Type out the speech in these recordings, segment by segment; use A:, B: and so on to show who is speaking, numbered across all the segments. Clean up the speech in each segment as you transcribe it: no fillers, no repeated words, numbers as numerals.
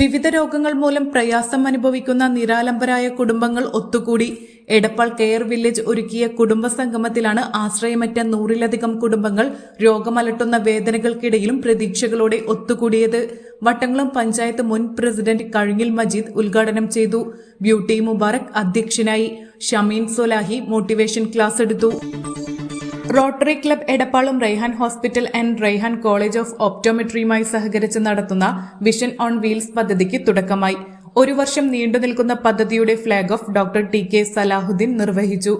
A: വിവിധ രോഗങ്ങൾ മൂലം പ്രയാസം അനുഭവിക്കുന്ന നിരാലംബരായ കുടുംബങ്ങൾ ഒത്തുകൂടി എടപ്പാൾ കെയർ വില്ലേജ് ഒരുക്കിയ കുടുംബ സംഗമത്തിലാണ് ആശ്രയമറ്റ 100-ലധികം കുടുംബങ്ങൾ രോഗമലട്ടുന്ന വേദനകൾക്കിടയിലും പ്രതീക്ഷകളോടെ ഒത്തുകൂടിയത്. വട്ടംകുളം പഞ്ചായത്ത് മുൻ പ്രസിഡന്റ് കഴുങ്ങിൽ മജീദ് ഉദ്ഘാടനം ചെയ്തു. ബ്യൂട്ടി മുബാറക് അധ്യക്ഷനായി. ഷമീൻ സൊലാഹി മോട്ടിവേഷൻ ക്ലാസ് എടുത്തു. റോട്ടറി ക്ലബ് എടപ്പാളും Raihan hospital and Raihan college of ഓപ്റ്റോമെട്രിയുമായി സഹകരിച്ച് നടത്തുന്ന വിഷൻ ഓൺ വീൽസ് പദ്ധതിക്ക് തുടക്കമായി. ഒരു വർഷം നീണ്ടുനിൽക്കുന്ന പദ്ധതിയുടെ flag off doctor TK. Salahuddin നിർവഹിച്ചു.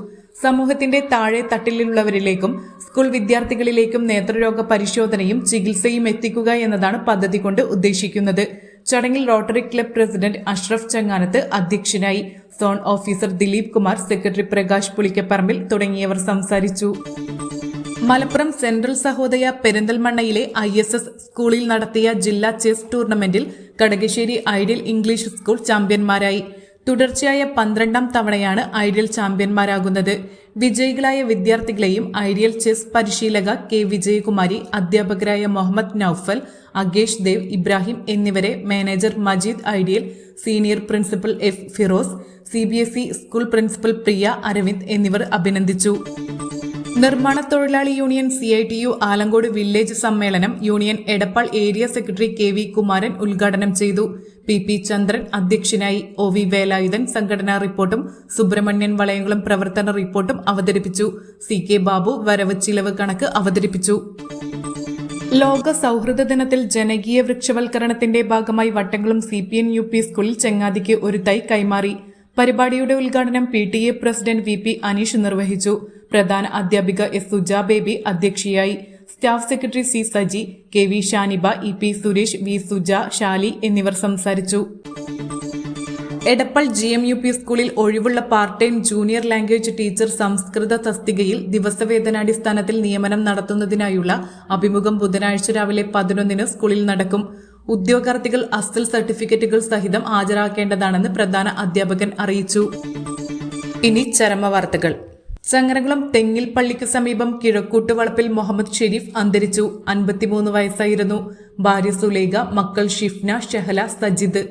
A: സമൂഹത്തിന്റെ താഴെ തട്ടിലുള്ളവരിലേക്കും സ്കൂൾ വിദ്യാർത്ഥികളിലേക്കും നേത്രരോഗ പരിശോധനയും ചികിത്സയും എത്തിക്കുക എന്നതാണ് പദ്ധതി കൊണ്ട് ഉദ്ദേശിക്കുന്നത്. ചടങ്ങിൽ rotary club president Ashraf Changanath അധ്യക്ഷനായി. Zone officer Dileep Kumar, secretary Prakash Pulikkaparambil തുടങ്ങിയവർ സംസാരിച്ചു. മലപ്പുറം സെൻട്രൽ സഹോദയ പെരിന്തൽമണ്ണയിലെ ISS സ്കൂളിൽ നടത്തിയ ജില്ലാ ചെസ് ടൂർണമെന്റിൽ കടകശ്ശേരി ഐഡിയൽ ഇംഗ്ലീഷ് സ്കൂൾ ചാമ്പ്യന്മാരായി. തുടർച്ചയായ 12ാം തവണയാണ് ഐഡിയൽ ചാമ്പ്യന്മാരാകുന്നത്. വിജയികളായ വിദ്യാർത്ഥികളെയും ഐഡിയൽ ചെസ് പരിശീലക K. വിജയകുമാരി, അധ്യാപകരായ മുഹമ്മദ് നൌഫൽ, അഗേഷ് ദേവ്, ഇബ്രാഹിം എന്നിവരെ manager Majeed ideal, senior principal F. Firoz, CBSE school principal Priya Aravind എന്നിവർ അഭിനന്ദിച്ചു. നിർമ്മാണ തൊഴിലാളി യൂണിയൻ CITU ആലങ്കോട് വില്ലേജ് സമ്മേളനം union Edappal area secretary KV Kumaran ഉദ്ഘാടനം ചെയ്തു. PP ചന്ദ്രൻ അധ്യക്ഷനായി. OV വേലായുധൻ സംഘടനാ റിപ്പോർട്ടും സുബ്രഹ്മണ്യൻ വളയംകുളം പ്രവർത്തന റിപ്പോർട്ടും അവതരിപ്പിച്ചു. CK ബാബു വരവ് ചിലവ് കണക്ക് അവതരിപ്പിച്ചു. ലോക സൗഹൃദ ദിനത്തിൽ ജനകീയ വൃക്ഷവൽക്കരണത്തിന്റെ ഭാഗമായി വട്ടംകുളം CPN UP സ്കൂളിൽ ചെങ്ങാതിക്ക് ഒരു തൈ കൈമാറി. പരിപാടിയുടെ ഉദ്ഘാടനം PTA പ്രസിഡന്റ് VP അനീഷ് നിർവഹിച്ചു. പ്രധാന അധ്യാപിക S. സുജ ബേബി അധ്യക്ഷയായി. Staff secretary C. Saji, KV Shaniba, EP Suresh, V. Suja, Shali എന്നിവർ സംസാരിച്ചു. എടപ്പാൾ GMUP സ്കൂളിൽ ഒഴിവുള്ള part time junior language teacher സംസ്കൃത തസ്തികയിൽ ദിവസവേതനാടിസ്ഥാനത്തിൽ നിയമനം നടത്തുന്നതിനായുള്ള അഭിമുഖം ബുധനാഴ്ച രാവിലെ 11-ന് സ്കൂളിൽ നടക്കും. ഉദ്യോഗാർത്ഥികൾ അസൽ സർട്ടിഫിക്കറ്റുകൾ സഹിതം ഹാജരാക്കേണ്ടതാണെന്ന് പ്രധാന അധ്യാപകൻ അറിയിച്ചു. ഇനി ചരമവാർത്തകൾ. ചങ്ങരകുളം തെങ്ങിൽ പള്ളിക്ക് സമീപം കിഴക്കൂട്ട് വളപ്പിൽ മുഹമ്മദ് ഷെരീഫ് അന്തരിച്ചു. 53 വയസ്സായിരുന്നു. ഭാര്യ സുലൈഖ, മക്കൾ ഷിഫ്ന, ഷഹല, സജിദ്.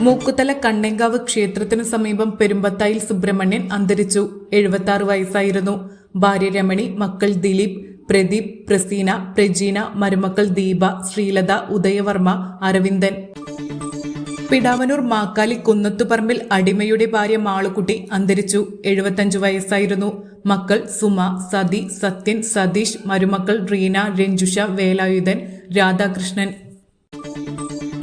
A: മൂക്കുതല കണ്ണേങ്കാവ് ക്ഷേത്രത്തിനു സമീപം പെരുമ്പത്തായിൽ സുബ്രഹ്മണ്യൻ അന്തരിച്ചു. 76 വയസ്സായിരുന്നു. ഭാര്യ രമണി, മക്കൾ ദിലീപ്, പ്രദീപ്, പ്രസീന, പ്രജീന, മരുമക്കൾ ദീപ, ശ്രീലത, ഉദയവർമ്മ, അരവിന്ദൻ. പിടാവനൂർ മാക്കാലി കുന്നത്തുപറമ്പിൽ അടിമയുടെ ഭാര്യ മാളുക്കുട്ടി അന്തരിച്ചു. 75 വയസ്സായിരുന്നു. മക്കൾ സുമ, സതി, സത്യൻ, സതീഷ്, മരുമക്കൾ റീന, രഞ്ജുഷ, വേലായുധൻ, രാധാകൃഷ്ണൻ.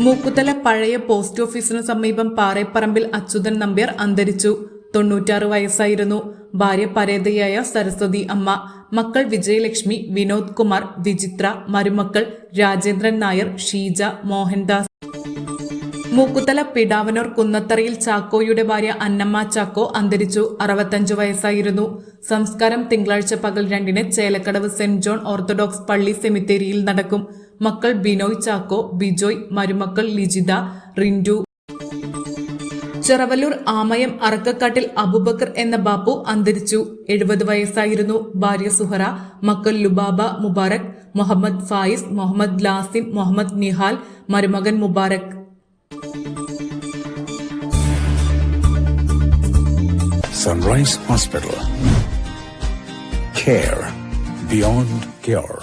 A: മൂക്കുതല പഴയ പോസ്റ്റ് ഓഫീസിനു സമീപം പാറേപ്പറമ്പിൽ അച്യുതൻ നമ്പ്യാർ അന്തരിച്ചു. 96 വയസ്സായിരുന്നു. ഭാര്യ പരേതയായ സരസ്വതി അമ്മ. മക്കൾ വിജയലക്ഷ്മി, വിനോദ് കുമാർ, വിചിത്ര, മരുമക്കൾ രാജേന്ദ്രൻ നായർ, ഷീജ, മോഹൻദാസ്. മൂക്കുതല പിടാവനൂർ കുന്നത്തറയിൽ ചാക്കോയുടെ ഭാര്യ അന്നമ്മ ചാക്കോ അന്തരിച്ചു. 65 വയസ്സായിരുന്നു. സംസ്കാരം തിങ്കളാഴ്ച പകൽ 2-ന് ചേലക്കടവ് സെന്റ് ജോൺ ഓർത്തഡോക്സ് പള്ളി സെമിത്തേരിയിൽ നടക്കും. മക്കൾ ബിനോയ് ചാക്കോ, ബിജോയ്, മരുമക്കൾ ലിജിത, റിൻഡു. ചെറവല്ലൂർ ആമയം അറക്കക്കാട്ടിൽ അബുബക്കർ എന്ന ബാപ്പു അന്തരിച്ചു. 70 വയസ്സായിരുന്നു. ഭാര്യ സുഹറ, മക്കൾ ലുബാബ, മുബാറക്, മുഹമ്മദ് ഫായിസ്, മുഹമ്മദ് ലാസിം, മുഹമ്മദ് നിഹാൽ, മരുമകൻ Mubarak.
B: Sunrise Hospital. Care beyond cure.